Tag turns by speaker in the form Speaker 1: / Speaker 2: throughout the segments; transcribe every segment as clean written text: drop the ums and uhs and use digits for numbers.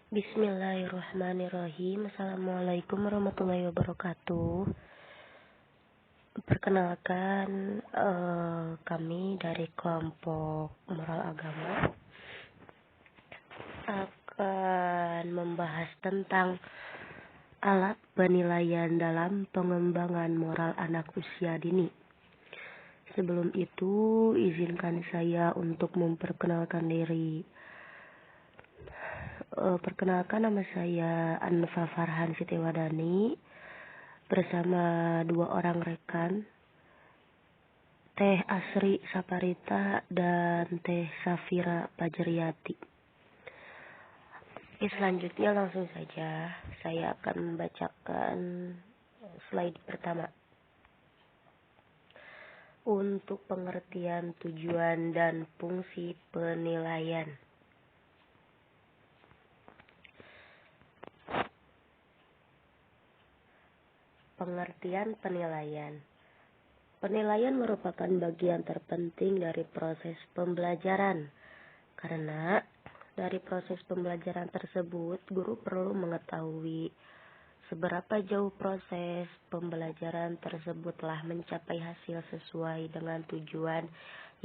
Speaker 1: Bismillahirrahmanirrahim. Assalamualaikum warahmatullahi wabarakatuh. Perkenalkan, kami dari kelompok moral agama akan membahas tentang alat penilaian dalam pengembangan moral anak usia dini. Sebelum itu, izinkan saya untuk memperkenalkan diri. Perkenalkan, nama saya Anfa Farhan Sitiwadani bersama dua orang rekan, Teh Asri Saparita dan Teh Safira Pajriyati. Selanjutnya langsung saja saya akan membacakan slide pertama. Untuk pengertian tujuan dan fungsi penilaian. Pengertian penilaian. Penilaian merupakan bagian terpenting dari proses pembelajaran. Karena dari proses pembelajaran tersebut, guru perlu mengetahui seberapa jauh proses pembelajaran tersebut telah mencapai hasil sesuai dengan tujuan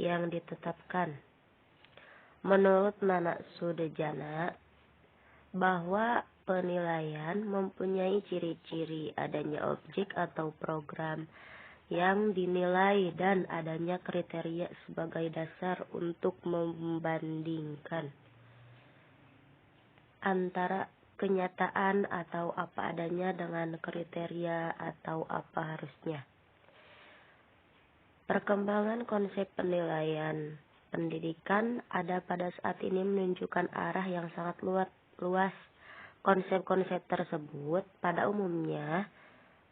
Speaker 1: yang ditetapkan. Menurut Nana Sudejana, bahwa penilaian mempunyai ciri-ciri adanya objek atau program yang dinilai dan adanya kriteria sebagai dasar untuk membandingkan antara kenyataan atau apa adanya dengan kriteria atau apa harusnya. Perkembangan konsep penilaian pendidikan ada pada saat ini menunjukkan arah yang sangat luas. Konsep-konsep tersebut pada umumnya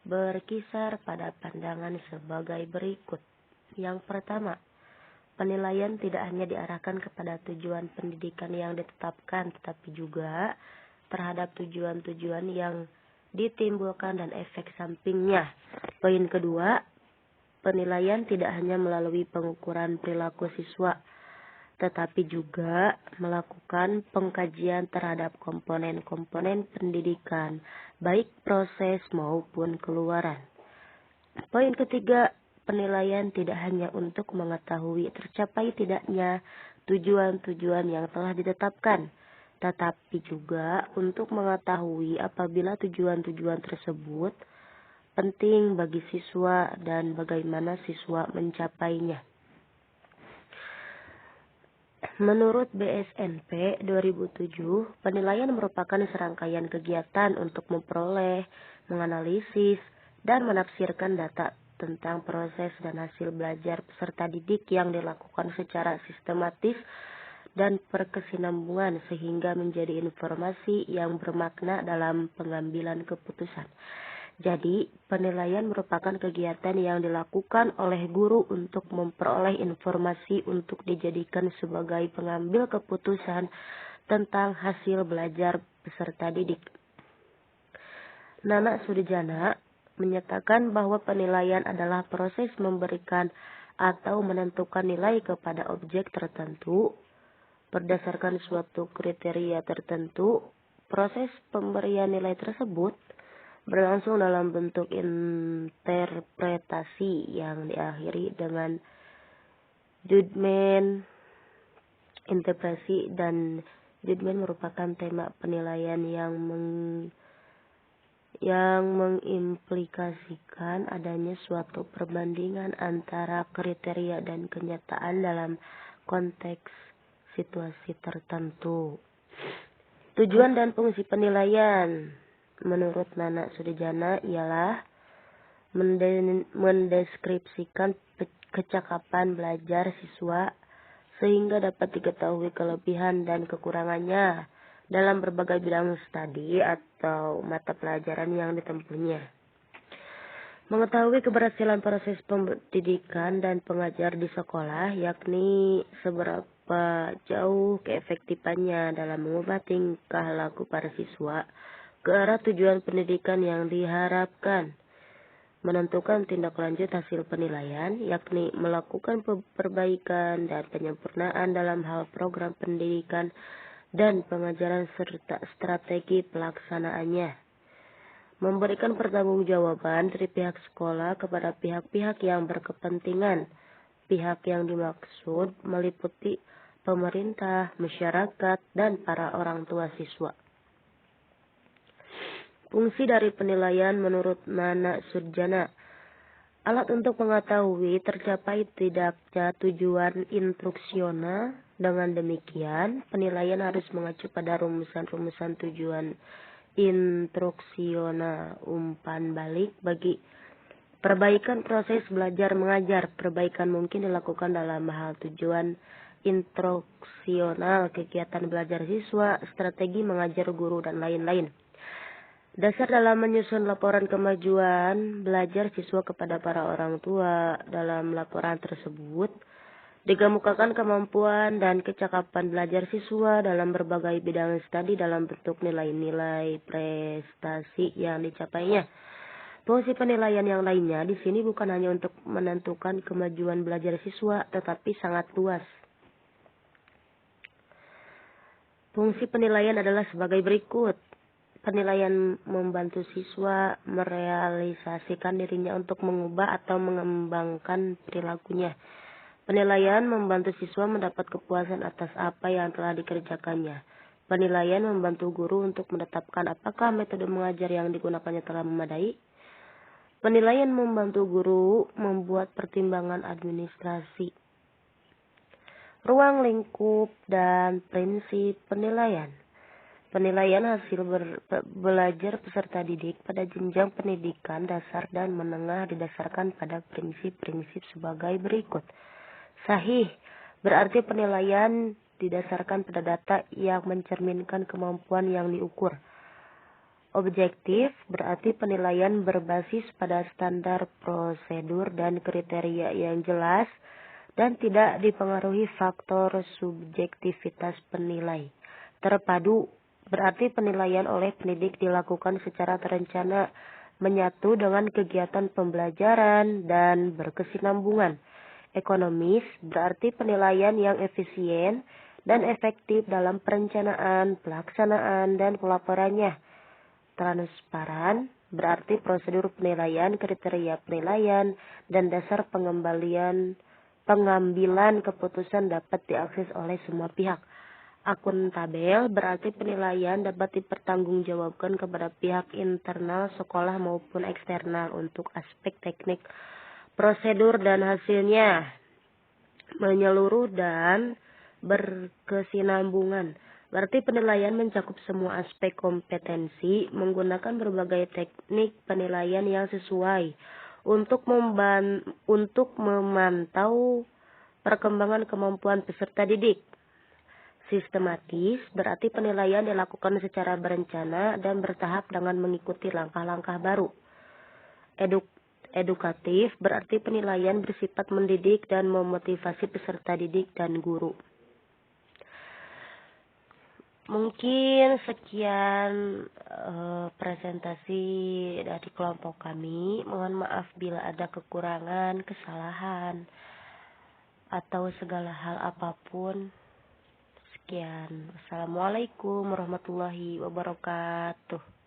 Speaker 1: berkisar pada pandangan sebagai berikut. Yang pertama, penilaian tidak hanya diarahkan kepada tujuan pendidikan yang ditetapkan, tetapi juga terhadap tujuan-tujuan yang ditimbulkan dan efek sampingnya. Poin kedua, penilaian tidak hanya melalui pengukuran perilaku siswa, tetapi juga melakukan pengkajian terhadap komponen-komponen pendidikan, baik proses maupun keluaran. Poin ketiga, penilaian tidak hanya untuk mengetahui tercapai tidaknya tujuan-tujuan yang telah ditetapkan, tetapi juga untuk mengetahui apabila tujuan-tujuan tersebut penting bagi siswa dan bagaimana siswa mencapainya. Menurut BSNP 2007, penilaian merupakan serangkaian kegiatan untuk memperoleh, menganalisis, dan menafsirkan data tentang proses dan hasil belajar peserta didik yang dilakukan secara sistematis dan berkesinambungan sehingga menjadi informasi yang bermakna dalam pengambilan keputusan. Jadi, penilaian merupakan kegiatan yang dilakukan oleh guru untuk memperoleh informasi untuk dijadikan sebagai pengambil keputusan tentang hasil belajar peserta didik. Nana Sudejana menyatakan bahwa penilaian adalah proses memberikan atau menentukan nilai kepada objek tertentu berdasarkan suatu kriteria tertentu. Proses pemberian nilai tersebut berlangsung dalam bentuk interpretasi yang diakhiri dengan judgment. Interpretasi dan judgment merupakan tema penilaian yang mengimplikasikan adanya suatu perbandingan antara kriteria dan kenyataan dalam konteks situasi tertentu. Tujuan dan fungsi penilaian menurut Nana Sudejana ialah mendeskripsikan kecakapan belajar siswa sehingga dapat diketahui kelebihan dan kekurangannya dalam berbagai bidang studi atau mata pelajaran yang ditempuhnya. Mengetahui keberhasilan proses pendidikan dan pengajar di sekolah, yakni seberapa jauh keefektifannya dalam mengubah tingkah laku para siswa ke arah tujuan pendidikan yang diharapkan. Menentukan tindak lanjut hasil penilaian, yakni melakukan perbaikan dan penyempurnaan dalam hal program pendidikan dan pengajaran serta strategi pelaksanaannya. Memberikan pertanggungjawaban dari pihak sekolah kepada pihak-pihak yang berkepentingan. Pihak yang dimaksud meliputi pemerintah, masyarakat, dan para orang tua siswa. Fungsi dari penilaian menurut Nana Sudjana, alat untuk mengetahui tercapai tidaknya tujuan instruksional. Dengan demikian, penilaian harus mengacu pada rumusan-rumusan tujuan instruksional umpan balik bagi perbaikan proses belajar mengajar. Perbaikan mungkin dilakukan dalam hal tujuan instruksional, kegiatan belajar siswa, strategi mengajar guru, dan lain-lain. Dasar dalam menyusun laporan kemajuan belajar siswa kepada para orang tua. Dalam laporan tersebut dikemukakan kemampuan dan kecakapan belajar siswa dalam berbagai bidang studi dalam bentuk nilai-nilai prestasi yang dicapainya. Fungsi penilaian yang lainnya di sini bukan hanya untuk menentukan kemajuan belajar siswa, tetapi sangat luas. Fungsi penilaian adalah sebagai berikut. Penilaian membantu siswa merealisasikan dirinya untuk mengubah atau mengembangkan perilakunya. Penilaian membantu siswa mendapat kepuasan atas apa yang telah dikerjakannya. Penilaian membantu guru untuk menetapkan apakah metode mengajar yang digunakannya telah memadai. Penilaian membantu guru membuat pertimbangan administrasi. Ruang lingkup dan prinsip penilaian. Penilaian hasil belajar peserta didik pada jenjang pendidikan dasar dan menengah didasarkan pada prinsip-prinsip sebagai berikut. Sahih berarti penilaian didasarkan pada data yang mencerminkan kemampuan yang diukur. Objektif berarti penilaian berbasis pada standar prosedur dan kriteria yang jelas dan tidak dipengaruhi faktor subjektivitas penilai. Terpadu berarti penilaian oleh pendidik dilakukan secara terencana, menyatu dengan kegiatan pembelajaran dan berkesinambungan. Ekonomis berarti penilaian yang efisien dan efektif dalam perencanaan, pelaksanaan, dan pelaporannya. Transparan berarti prosedur penilaian, kriteria penilaian, dan dasar pengambilan keputusan dapat diakses oleh semua pihak. Akuntabel berarti penilaian dapat dipertanggungjawabkan kepada pihak internal sekolah maupun eksternal untuk aspek teknik, prosedur, dan hasilnya. Menyeluruh dan berkesinambungan berarti penilaian mencakup semua aspek kompetensi menggunakan berbagai teknik penilaian yang sesuai untuk memantau perkembangan kemampuan peserta didik. Sistematis berarti penilaian dilakukan secara berencana dan bertahap dengan mengikuti langkah-langkah baru. Edukatif berarti penilaian bersifat mendidik dan memotivasi peserta didik dan guru. Mungkin sekian presentasi dari kelompok kami. Mohon maaf bila ada kekurangan, kesalahan, atau segala hal apapun. Sekian. Wassalamualaikum warahmatullahi wabarakatuh.